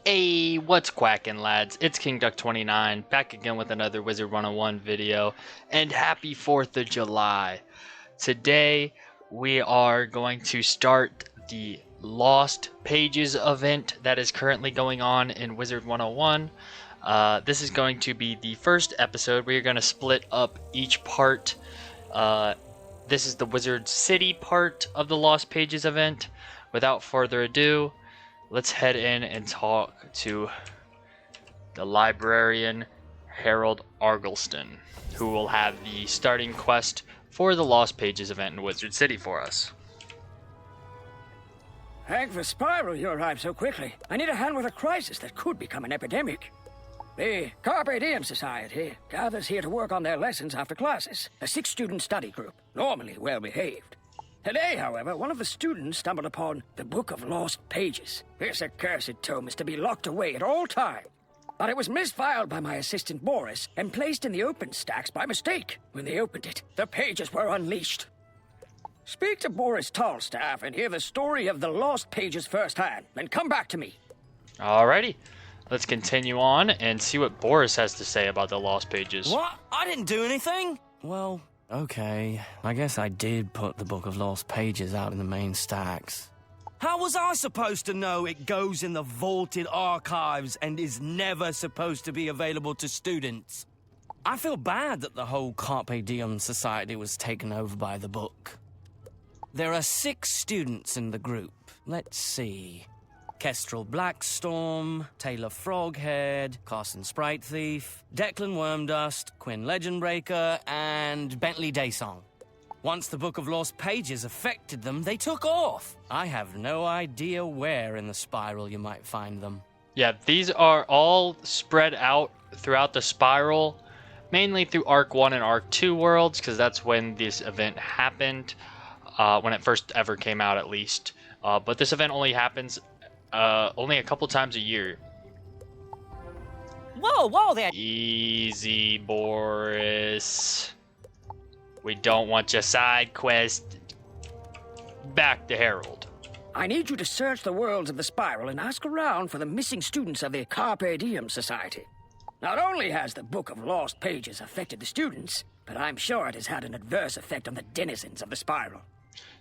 Hey, what's quacking, lads? It's King Duck 29 back again with another Wizard 101 video, and happy 4th of July. Today we are going to start the Lost Pages event that is currently going on in Wizard 101. This is going to be the first episode. We are going to split up each part. This is the Wizard City part of the Lost Pages event. Without further ado, let's head in and talk to the librarian, Harold Argleston, who will have the starting quest for the Lost Pages event in Wizard City for us. Thank the Spiral you arrived so quickly. I need a hand with a crisis that could become an epidemic. The Carpe Diem Society gathers here to work on their lessons after classes. A 6-student study group, normally well-behaved. Today, however, one of the students stumbled upon the Book of Lost Pages. This accursed tome is to be locked away at all times. But it was misfiled by my assistant Boris and placed in the open stacks by mistake. When they opened it, the pages were unleashed. Speak to Boris Tallstaff and hear the story of the Lost Pages firsthand, then come back to me. Alrighty, let's continue on and see what Boris has to say about the Lost Pages. What? I didn't do anything? Well, okay. I guess I did put the Book of Lost Pages out in the main stacks. How was I supposed to know it goes in the vaulted archives and is never supposed to be available to students? I feel bad that the whole Carpe Diem Society was taken over by the book. There are 6 students in the group. Let's see. Kestrel Blackstorm, Taylor Froghead, Carson Sprite Thief, Declan Wormdust, Quinn Legendbreaker, and Bentley Daysong. Once the Book of Lost Pages affected them, they took off. I have no idea where in the Spiral you might find them. Yeah, these are all spread out throughout the Spiral, mainly through Arc 1 and Arc 2 worlds, because that's when this event happened, when it first ever came out at least. But this event only happens only a couple times a year. Whoa there! Easy, Boris. We don't want your side quest. Back to Harold. I need you to search the worlds of the Spiral and ask around for the missing students of the Carpe Diem Society. Not only has the Book of Lost Pages affected the students, but I'm sure it has had an adverse effect on the denizens of the Spiral.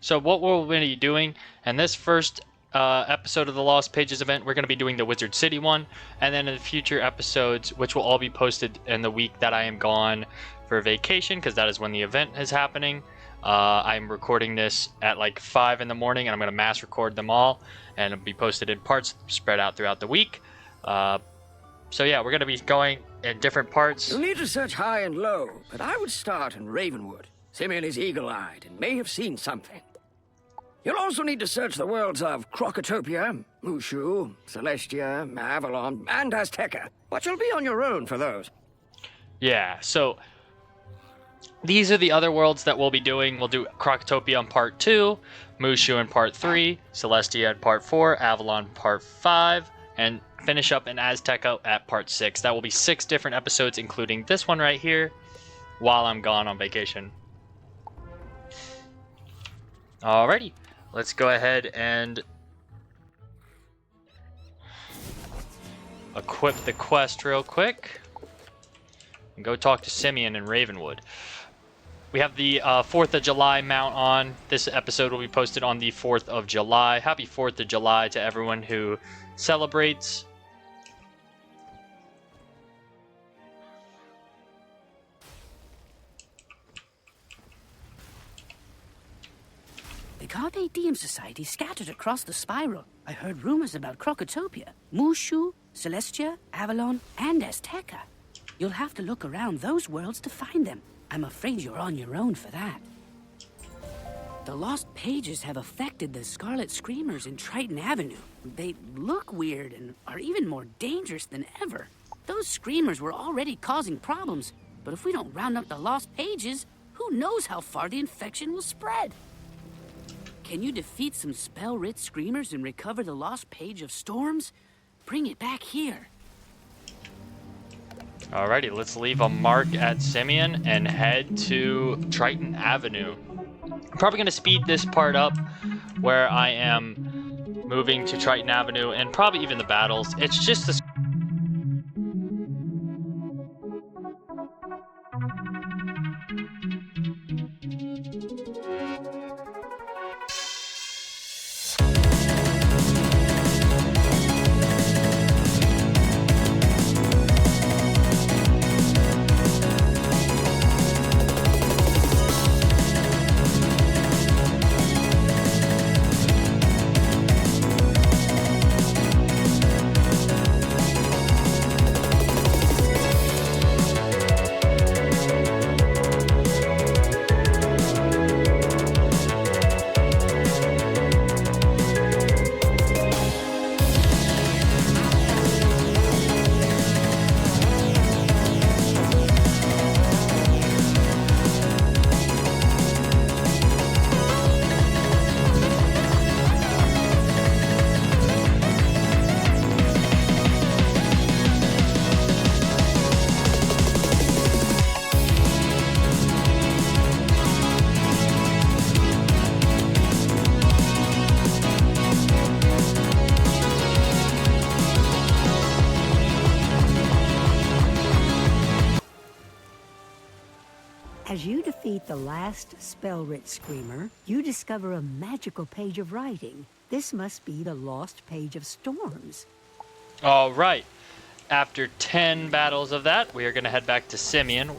So what we'll be doing in this first episode of the Lost Pages event, we're going to be doing the Wizard City one, and then in the future episodes, which will all be posted in the week that I am gone for vacation, because that is when the event is happening. I'm recording this at like 5 in the morning, and I'm going to mass record them all, and it'll be posted in parts spread out throughout the week. So yeah, we're going to be going in different parts. You'll need to search high and low, but I would start in Ravenwood. Simeon is eagle-eyed and may have seen something. You'll also need to search the worlds of Krokotopia, Mushu, Celestia, Avalon, and Azteca, but you'll be on your own for those. Yeah, so these are the other worlds that we'll be doing. We'll do Krokotopia in Part 2, Mushu in Part 3, Celestia in Part 4, Avalon Part 5, and finish up in Azteca at Part 6. That will be 6 different episodes, including this one right here, while I'm gone on vacation. Alrighty, let's go ahead and equip the quest real quick and go talk to Simeon in Ravenwood. We have the 4th of July mount on. This episode will be posted on the 4th of July. Happy 4th of July to everyone who celebrates. The Carpe Diem Society scattered across the Spiral. I heard rumors about Krokotopia, Mushu, Celestia, Avalon, and Azteca. You'll have to look around those worlds to find them. I'm afraid you're on your own for that. The Lost Pages have affected the Scarlet Screamers in Triton Avenue. They look weird and are even more dangerous than ever. Those Screamers were already causing problems, but if we don't round up the Lost Pages, who knows how far the infection will spread? Can you defeat some spell-writ Screamers and recover the Lost Page of Storms? Bring it back here. Alrighty, let's leave a mark at Simeon and head to Triton Avenue. I'm probably going to speed this part up where I am moving to Triton Avenue, and probably even the battles. It's just the As you defeat the last spell-writ screamer, you discover a magical page of writing. This must be the lost page of storms. All right. After 10 battles of that, we are going to head back to Simeon.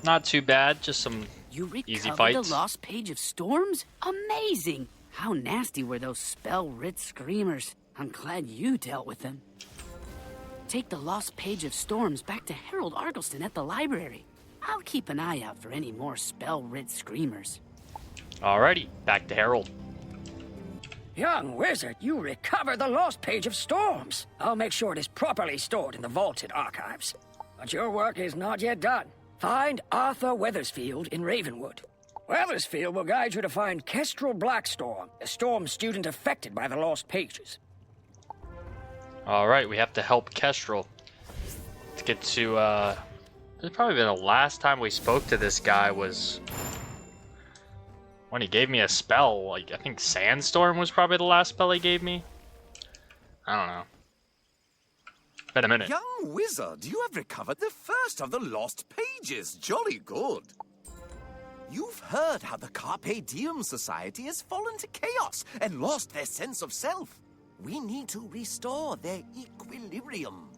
Not too bad, just some You easy recovered fights. the lost page of storms? Amazing! How nasty were those spell-writ screamers? I'm glad you dealt with them. Take the lost page of storms back to Harold Argleston at the library. I'll keep an eye out for any more spell-writ screamers. Alrighty, back to Harold. Young wizard, you recovered the lost page of storms. I'll make sure it is properly stored in the vaulted archives. But your work is not yet done. Find Arthur Weathersfield in Ravenwood. Weathersfield will guide you to find Kestrel Blackstorm, a storm student affected by the lost pages. Alright, we have to help Kestrel to get to, this has probably been the last time we spoke to this guy was when he gave me a spell. Like, I think Sandstorm was probably the last spell he gave me. I don't know. Been a minute. Young wizard, you have recovered the first of the lost pages. Jolly good. You've heard how the Carpe Diem Society has fallen to chaos and lost their sense of self. We need to restore their equilibrium.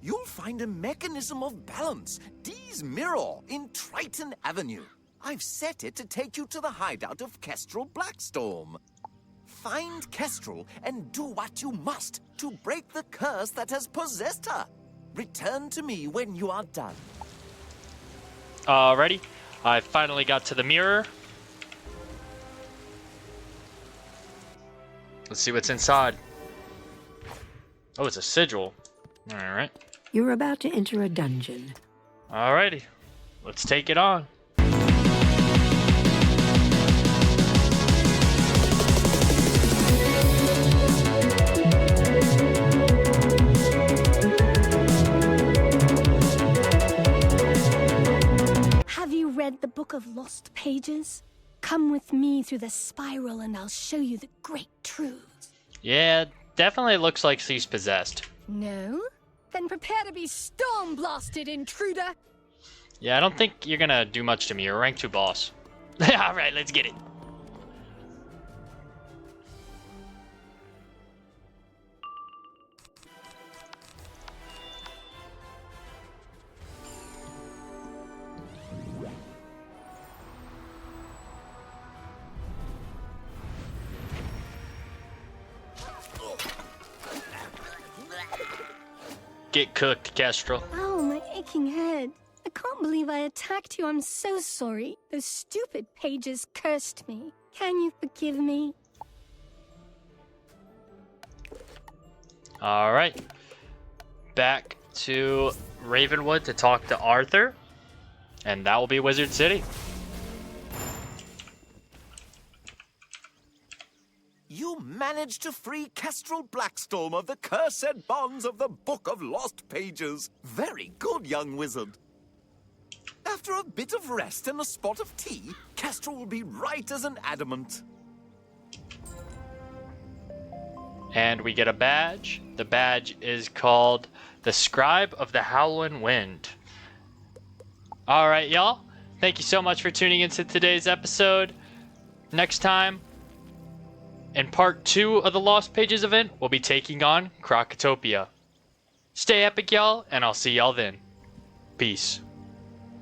You'll find a mechanism of balance, Dee's Mirror, in Triton Avenue. I've set it to take you to the hideout of Kestrel Blackstorm. Find Kestrel and do what you must to break the curse that has possessed her. Return to me when you are done. Alrighty, I finally got to the mirror. Let's see what's inside. Oh, it's a sigil. Alright. You're about to enter a dungeon. Alrighty. Let's take it on. Have you read the Book of Lost Pages? Come with me through the spiral and I'll show you the great truths. Yeah, definitely looks like she's possessed. No? Then prepare to be storm blasted, intruder! Yeah, I don't think you're gonna do much to me. You're rank 2 boss. Alright, let's get it. Get cooked, Kestrel. Oh, my aching head. I can't believe I attacked you. I'm so sorry. Those stupid pages cursed me. Can you forgive me? Alright. Back to Ravenwood to talk to Arthur. And that will be Wizard City. You managed to free Kestrel Blackstorm of the cursed bonds of the Book of Lost Pages. Very good, young wizard. After a bit of rest and a spot of tea, Kestrel will be right as an adamant. And we get a badge. The badge is called the Scribe of the Howlin' Wind. Alright, y'all. Thank you so much for tuning into today's episode. Next time, in part 2 of the Lost Pages event, we'll be taking on Crocotopia. Stay epic, y'all, and I'll see y'all then. Peace.